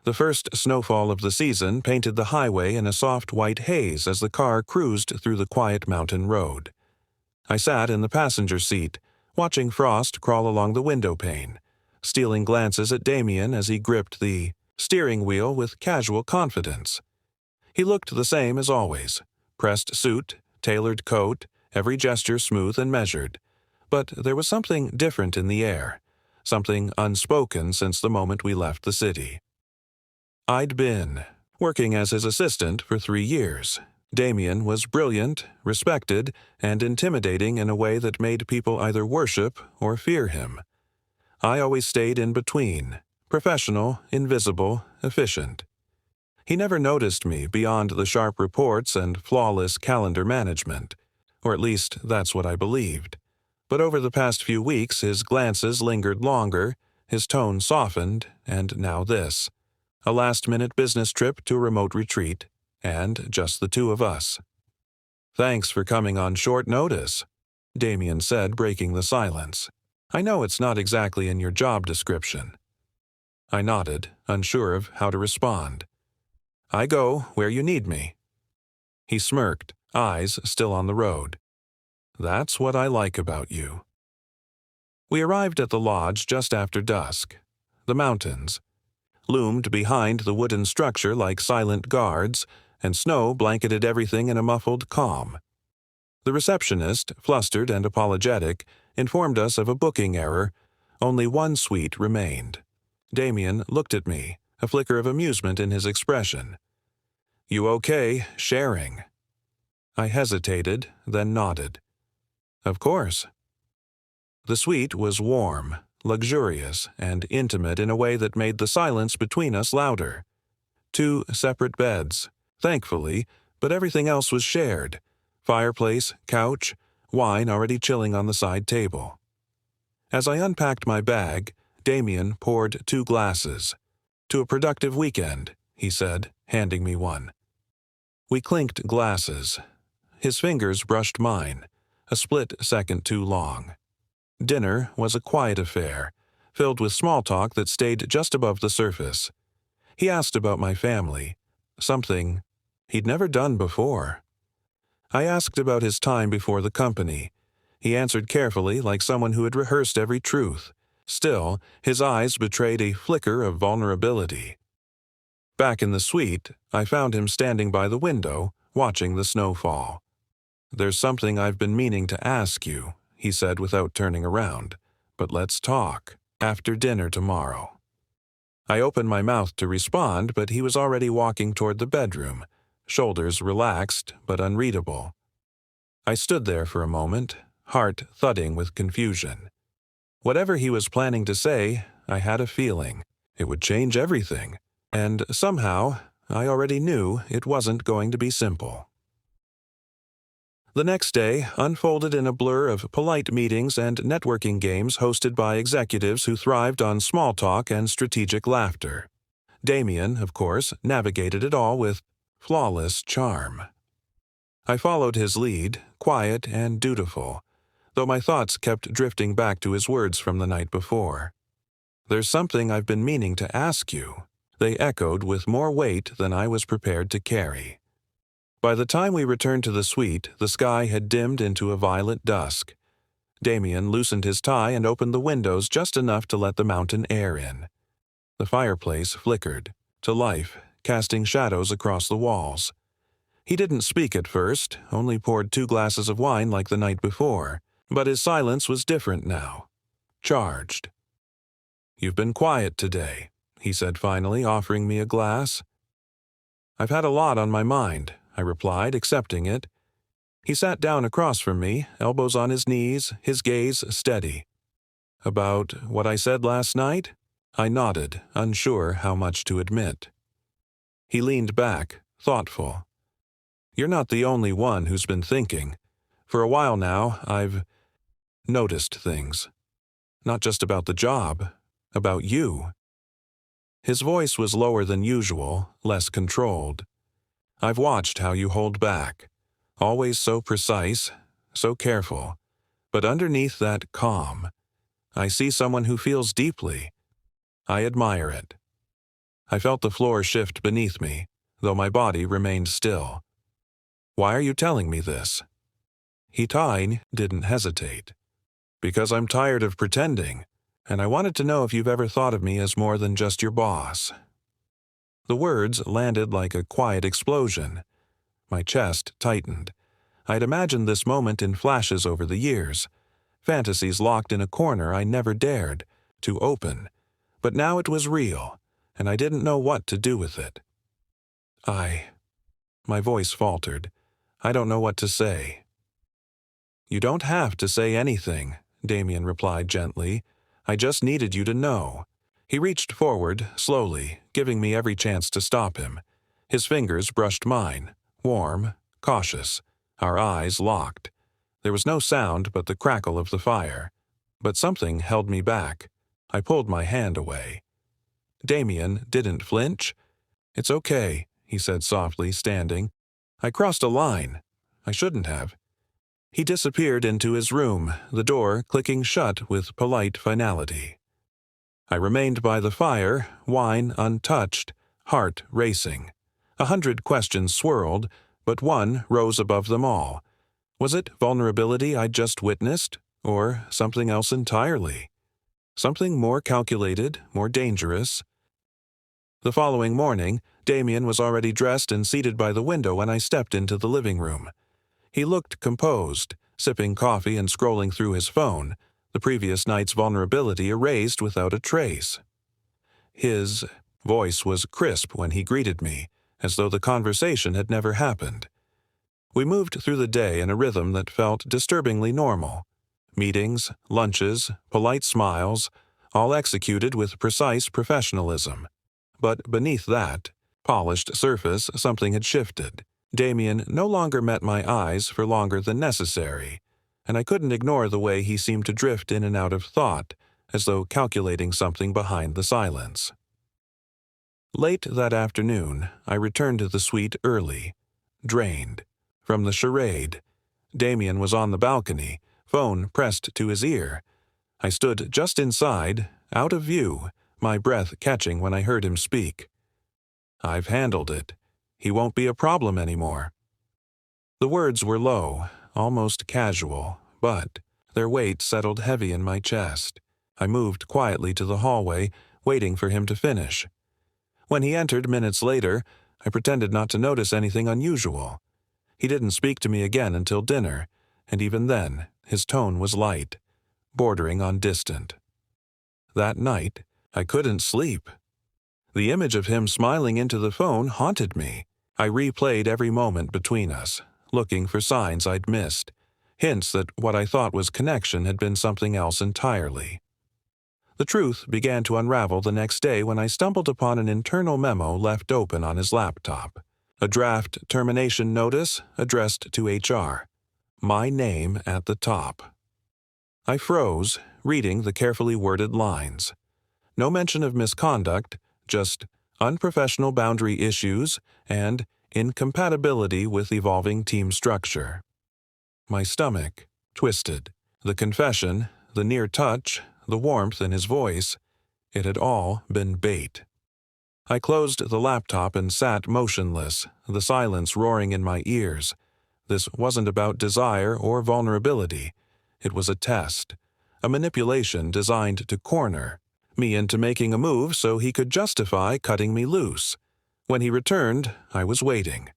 The first snowfall of the season painted the highway in a soft white haze as the car cruised through the quiet mountain road. I sat in the passenger seat, watching frost crawl along the window pane, stealing glances at Damien as he gripped the steering wheel with casual confidence. He looked the same as always, pressed suit, tailored coat, every gesture smooth and measured. But there was something different in the air, something unspoken since the moment we left the city. I'd been working as his assistant for 3 years. Damien was brilliant, respected, and intimidating in a way that made people either worship or fear him. I always stayed in between, professional, invisible, efficient. He never noticed me beyond the sharp reports and flawless calendar management, or at least that's what I believed. But over the past few weeks his glances lingered longer, his tone softened, and now this. A last-minute business trip to a remote retreat, and just the two of us. "Thanks for coming on short notice," Damien said, breaking the silence. "I know it's not exactly in your job description." I nodded, unsure of how to respond. "I go where you need me." He smirked, eyes still on the road. "That's what I like about you." We arrived at the lodge just after dusk. The mountains loomed behind the wooden structure like silent guards, and snow blanketed everything in a muffled calm. The receptionist, flustered and apologetic, informed us of a booking error. Only one suite remained. Damien looked at me, a flicker of amusement in his expression. "You okay, sharing?" I hesitated, then nodded. "Of course." The suite was warm, luxurious, and intimate in a way that made the silence between us louder. 2 separate beds, thankfully, but everything else was shared. Fireplace, couch, wine already chilling on the side table. As I unpacked my bag, Damien poured 2 glasses. "To a productive weekend," he said, handing me one. We clinked glasses. His fingers brushed mine, a split second too long. Dinner was a quiet affair, filled with small talk that stayed just above the surface. He asked about my family, something he'd never done before. I asked about his time before the company. He answered carefully, like someone who had rehearsed every truth. Still, his eyes betrayed a flicker of vulnerability. Back in the suite, I found him standing by the window, watching the snowfall. "There's something I've been meaning to ask you," he said without turning around. "But let's talk. After dinner tomorrow." I opened my mouth to respond, but he was already walking toward the bedroom, shoulders relaxed but unreadable. I stood there for a moment, heart thudding with confusion. Whatever he was planning to say, I had a feeling it would change everything, and somehow I already knew it wasn't going to be simple. The next day unfolded in a blur of polite meetings and networking games hosted by executives who thrived on small talk and strategic laughter. Damien, of course, navigated it all with flawless charm. I followed his lead, quiet and dutiful, though my thoughts kept drifting back to his words from the night before. "There's something I've been meaning to ask you." They echoed with more weight than I was prepared to carry. By the time we returned to the suite, the sky had dimmed into a violet dusk. Damien loosened his tie and opened the windows just enough to let the mountain air in. The fireplace flickered to life, casting shadows across the walls. He didn't speak at first, only poured 2 glasses of wine like the night before, but his silence was different now, charged. "You've been quiet today," he said finally, offering me a glass. "I've had a lot on my mind," I replied, accepting it. He sat down across from me, elbows on his knees, his gaze steady. "About what I said last night?" I nodded, unsure how much to admit. He leaned back, thoughtful. "You're not the only one who's been thinking. For a while now, I've noticed things. Not just about the job, about you." His voice was lower than usual, less controlled. "I've watched how you hold back. Always so precise, so careful. But underneath that calm, I see someone who feels deeply. I admire it." I felt the floor shift beneath me, though my body remained still. "Why are you telling me this?" Hitai didn't hesitate. "Because I'm tired of pretending, and I wanted to know if you've ever thought of me as more than just your boss." The words landed like a quiet explosion. My chest tightened. I'd imagined this moment in flashes over the years, fantasies locked in a corner I never dared to open. But now it was real, and I didn't know what to do with it. My voice faltered. "I don't know what to say." "You don't have to say anything," Damien replied gently. "I just needed you to know." He reached forward, slowly, giving me every chance to stop him. His fingers brushed mine, warm, cautious. Our eyes locked. There was no sound but the crackle of the fire. But something held me back. I pulled my hand away. Damien didn't flinch. "It's okay," he said softly, standing. "I crossed a line. I shouldn't have." He disappeared into his room, the door clicking shut with polite finality. I remained by the fire, wine untouched, heart racing. 100 questions swirled, but one rose above them all. Was it vulnerability I'd just witnessed, or something else entirely? Something more calculated, more dangerous? The following morning, Damien was already dressed and seated by the window when I stepped into the living room. He looked composed, sipping coffee and scrolling through his phone, the previous night's vulnerability erased without a trace. His voice was crisp when he greeted me, as though the conversation had never happened. We moved through the day in a rhythm that felt disturbingly normal. Meetings, lunches, polite smiles, all executed with precise professionalism. But beneath that polished surface, something had shifted. Damien no longer met my eyes for longer than necessary, and I couldn't ignore the way he seemed to drift in and out of thought, as though calculating something behind the silence. Late that afternoon, I returned to the suite early, drained. From the charade, Damien was on the balcony, phone pressed to his ear. I stood just inside, out of view, my breath catching when I heard him speak. "I've handled it. He won't be a problem anymore." The words were low, almost casual, but their weight settled heavy in my chest. I moved quietly to the hallway, waiting for him to finish. When he entered minutes later, I pretended not to notice anything unusual. He didn't speak to me again until dinner, and even then, his tone was light, bordering on distant. That night, I couldn't sleep. The image of him smiling into the phone haunted me. I replayed every moment between us, looking for signs I'd missed, hints that what I thought was connection had been something else entirely. The truth began to unravel the next day when I stumbled upon an internal memo left open on his laptop. A draft termination notice addressed to HR. My name at the top. I froze, reading the carefully worded lines. No mention of misconduct, just unprofessional boundary issues and incompatibility with evolving team structure. My stomach twisted. The confession, the near touch, the warmth in his voice, it had all been bait. I closed the laptop and sat motionless, the silence roaring in my ears. This wasn't about desire or vulnerability. It was a test, a manipulation designed to corner me into making a move so he could justify cutting me loose. When he returned, I was waiting.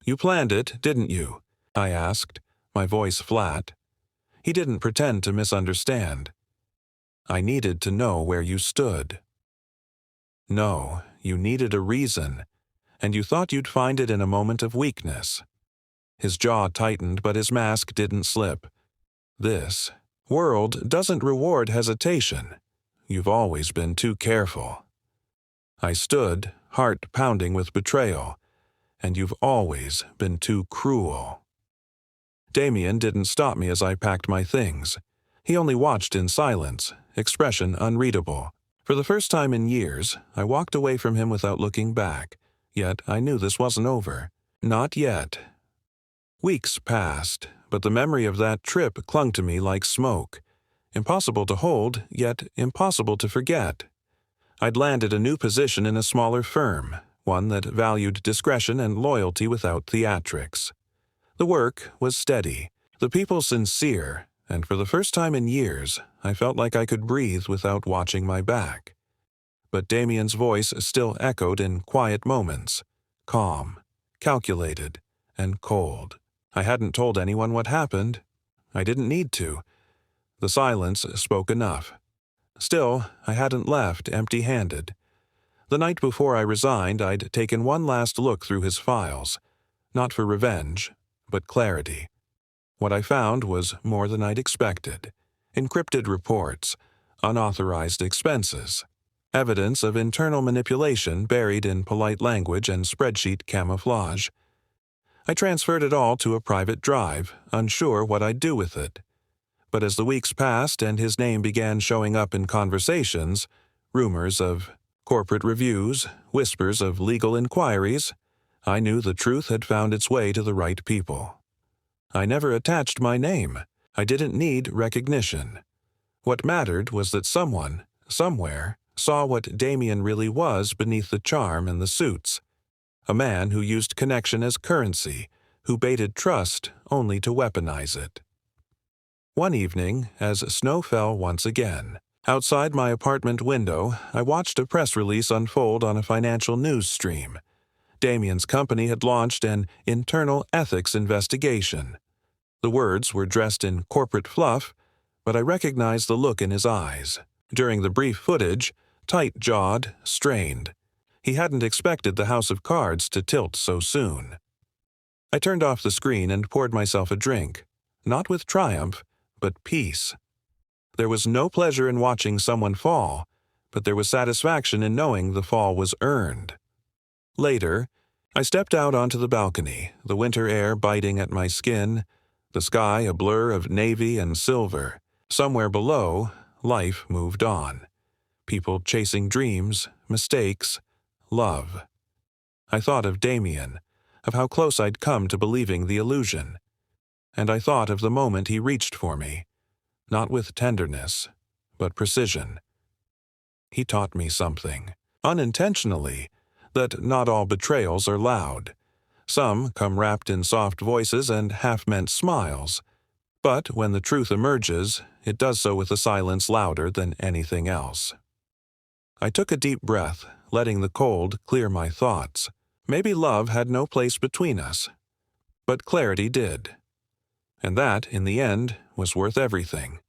"You planned it, didn't you?" I asked, my voice flat. He didn't pretend to misunderstand. "I needed to know where you stood." "No, you needed a reason, and you thought you'd find it in a moment of weakness." His jaw tightened, but his mask didn't slip. "This world doesn't reward hesitation. You've always been too careful." I stood, heart pounding with betrayal. "And you've always been too cruel." Damien didn't stop me as I packed my things. He only watched in silence, expression unreadable. For the first time in years, I walked away from him without looking back, yet I knew this wasn't over. Not yet. Weeks passed, but the memory of that trip clung to me like smoke. Impossible to hold, yet impossible to forget. I'd landed a new position in a smaller firm, one that valued discretion and loyalty without theatrics. The work was steady, the people sincere, and for the first time in years, I felt like I could breathe without watching my back. But Damien's voice still echoed in quiet moments, calm, calculated, and cold. I hadn't told anyone what happened. I didn't need to. The silence spoke enough. Still, I hadn't left empty-handed. The night before I resigned, I'd taken one last look through his files, not for revenge, but clarity. What I found was more than I'd expected. Encrypted reports, unauthorized expenses, evidence of internal manipulation buried in polite language and spreadsheet camouflage. I transferred it all to a private drive, unsure what I'd do with it. But as the weeks passed and his name began showing up in conversations, rumors of corporate reviews, whispers of legal inquiries, I knew the truth had found its way to the right people. I never attached my name. I didn't need recognition. What mattered was that someone, somewhere, saw what Damien really was beneath the charm and the suits. A man who used connection as currency, who baited trust only to weaponize it. One evening, as snow fell once again, outside my apartment window, I watched a press release unfold on a financial news stream. Damien's company had launched an internal ethics investigation. The words were dressed in corporate fluff, but I recognized the look in his eyes. During the brief footage, tight-jawed, strained. He hadn't expected the house of cards to tilt so soon. I turned off the screen and poured myself a drink, not with triumph, but peace. There was no pleasure in watching someone fall, but there was satisfaction in knowing the fall was earned. Later, I stepped out onto the balcony, the winter air biting at my skin, the sky a blur of navy and silver. Somewhere below, life moved on. People chasing dreams, mistakes, love. I thought of Damien, of how close I'd come to believing the illusion. And I thought of the moment he reached for me, not with tenderness, but precision. He taught me something, unintentionally, that not all betrayals are loud. Some come wrapped in soft voices and half-meant smiles, but when the truth emerges, it does so with a silence louder than anything else. I took a deep breath, letting the cold clear my thoughts. Maybe love had no place between us, but clarity did. And that, in the end, was worth everything.